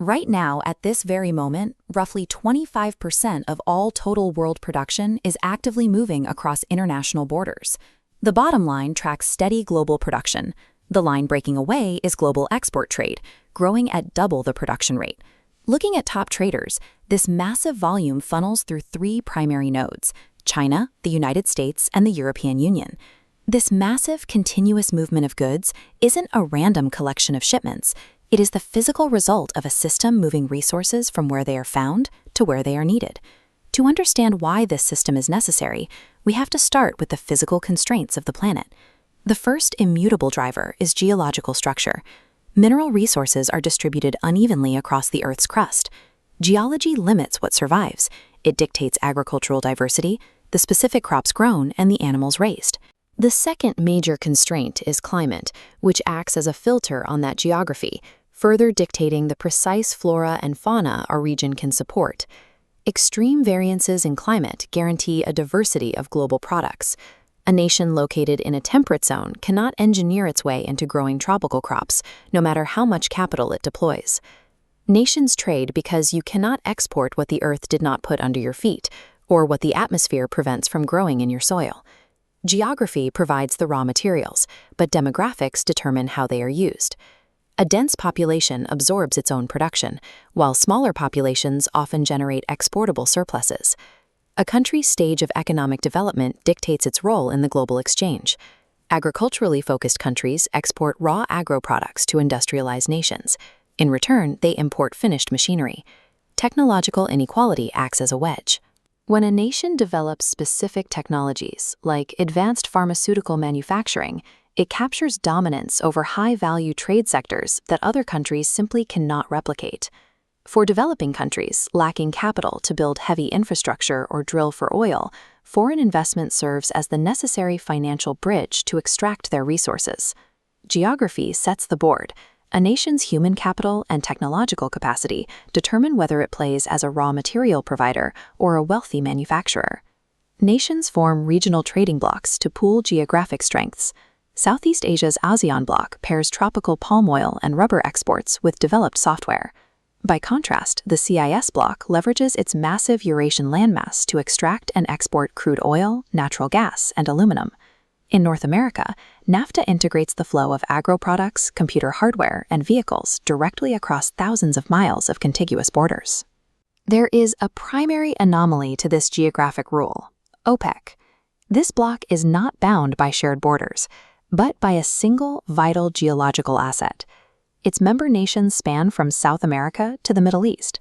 Right now, at this very moment, roughly 25% of all total world production is actively moving across international borders. The bottom line tracks steady global production. The line breaking away is global export trade, growing at double the production rate. Looking at top traders, this massive volume funnels through three primary nodes: China, the United States, and the European Union. This massive, continuous movement of goods isn't a random collection of shipments. It is the physical result of a system moving resources from where they are found to where they are needed. To understand why this system is necessary, we have to start with the physical constraints of the planet. The first immutable driver is geological structure. Mineral resources are distributed unevenly across the Earth's crust. Geology limits what survives. It dictates agricultural diversity, the specific crops grown, and the animals raised. The second major constraint is climate, which acts as a filter on that geography, further dictating the precise flora and fauna a region can support. Extreme variances in climate guarantee a diversity of global products. A nation located in a temperate zone cannot engineer its way into growing tropical crops, no matter how much capital it deploys. Nations trade because you cannot export what the earth did not put under your feet, or what the atmosphere prevents from growing in your soil. Geography provides the raw materials, but demographics determine how they are used. A dense population absorbs its own production, while smaller populations often generate exportable surpluses. A country's stage of economic development dictates its role in the global exchange. Agriculturally focused countries export raw agro-products to industrialized nations. In return, they import finished machinery. Technological inequality acts as a wedge. When a nation develops specific technologies, like advanced pharmaceutical manufacturing, it captures dominance over high-value trade sectors that other countries simply cannot replicate. For developing countries lacking capital to build heavy infrastructure or drill for oil, foreign investment serves as the necessary financial bridge to extract their resources. Geography sets the board. A nation's human capital and technological capacity determine whether it plays as a raw material provider or a wealthy manufacturer. Nations form regional trading blocs to pool geographic strengths. Southeast Asia's ASEAN bloc pairs tropical palm oil and rubber exports with developed software. By contrast, the CIS bloc leverages its massive Eurasian landmass to extract and export crude oil, natural gas, and aluminum. In North America, NAFTA integrates the flow of agro-products, computer hardware, and vehicles directly across thousands of miles of contiguous borders. There is a primary anomaly to this geographic rule: OPEC. This bloc is not bound by shared borders, but by a single vital geological asset. Its member nations span from South America to the Middle East.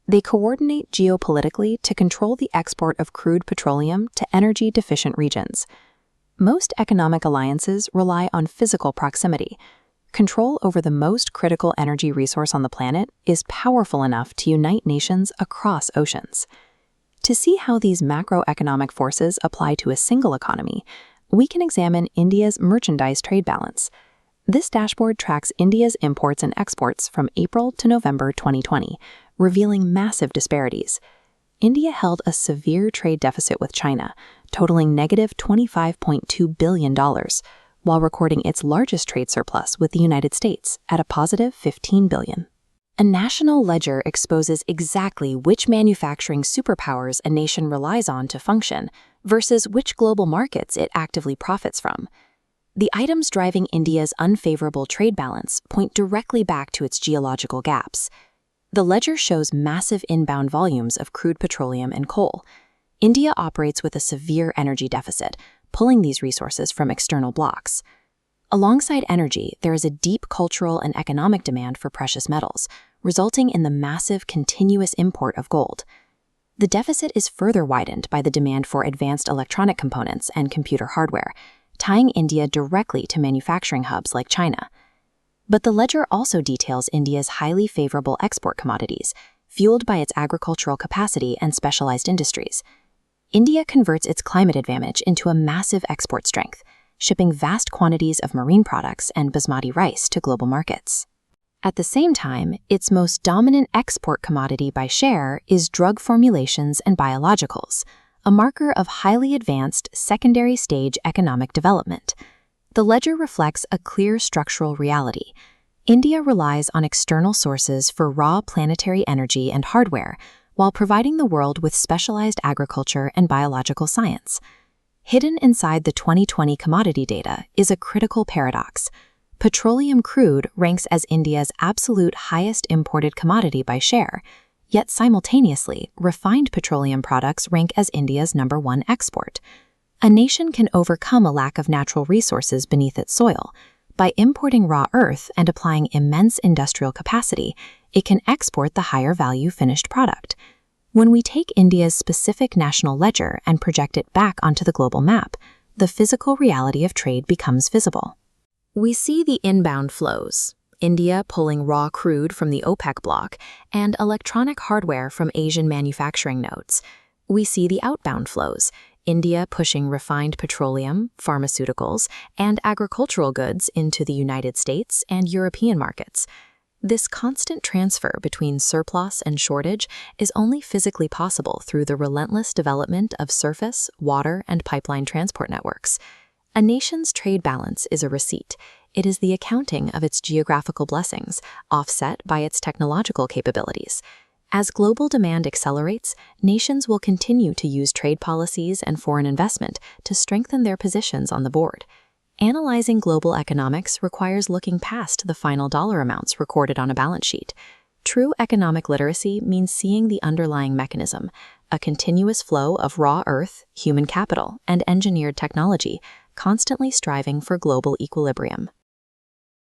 They coordinate geopolitically to control the export of crude petroleum to energy-deficient regions. Most economic alliances rely on physical proximity. Control over the most critical energy resource on the planet is powerful enough to unite nations across oceans. To see how these macroeconomic forces apply to a single economy, we can examine India's merchandise trade balance. This dashboard tracks India's imports and exports from April to November 2020, revealing massive disparities. India held a severe trade deficit with China, totaling negative $25.2 billion, while recording its largest trade surplus with the United States at a positive $15 billion. A national ledger exposes exactly which manufacturing superpowers a nation relies on to function versus which global markets it actively profits from. The items driving India's unfavorable trade balance point directly back to its geological gaps. The ledger shows massive inbound volumes of crude petroleum and coal. India operates with a severe energy deficit, pulling these resources from external blocs. Alongside energy, there is a deep cultural and economic demand for precious metals, resulting in the massive continuous import of gold. The deficit is further widened by the demand for advanced electronic components and computer hardware, tying India directly to manufacturing hubs like China. But the ledger also details India's highly favorable export commodities, fueled by its agricultural capacity and specialized industries. India converts its climate advantage into a massive export strength, shipping vast quantities of marine products and basmati rice to global markets. At the same time, its most dominant export commodity by share is drug formulations and biologicals, a marker of highly advanced secondary stage economic development. The ledger reflects a clear structural reality. India relies on external sources for raw planetary energy and hardware, while providing the world with specialized agriculture and biological science. Hidden inside the 2020 commodity data is a critical paradox. Petroleum crude ranks as India's absolute highest imported commodity by share, yet simultaneously, refined petroleum products rank as India's #1 export. A nation can overcome a lack of natural resources beneath its soil. By importing raw earth and applying immense industrial capacity, it can export the higher-value finished product. When we take India's specific national ledger and project it back onto the global map, the physical reality of trade becomes visible. We see the inbound flows, India pulling raw crude from the OPEC bloc and electronic hardware from Asian manufacturing nodes. We see the outbound flows, India pushing refined petroleum, pharmaceuticals, and agricultural goods into the United States and European markets. This constant transfer between surplus and shortage is only physically possible through the relentless development of surface, water, and pipeline transport networks. A nation's trade balance is a receipt. It is the accounting of its geographical blessings, offset by its technological capabilities. As global demand accelerates, nations will continue to use trade policies and foreign investment to strengthen their positions on the board. Analyzing global economics requires looking past the final dollar amounts recorded on a balance sheet. True economic literacy means seeing the underlying mechanism, a continuous flow of raw earth, human capital, and engineered technology, constantly striving for global equilibrium.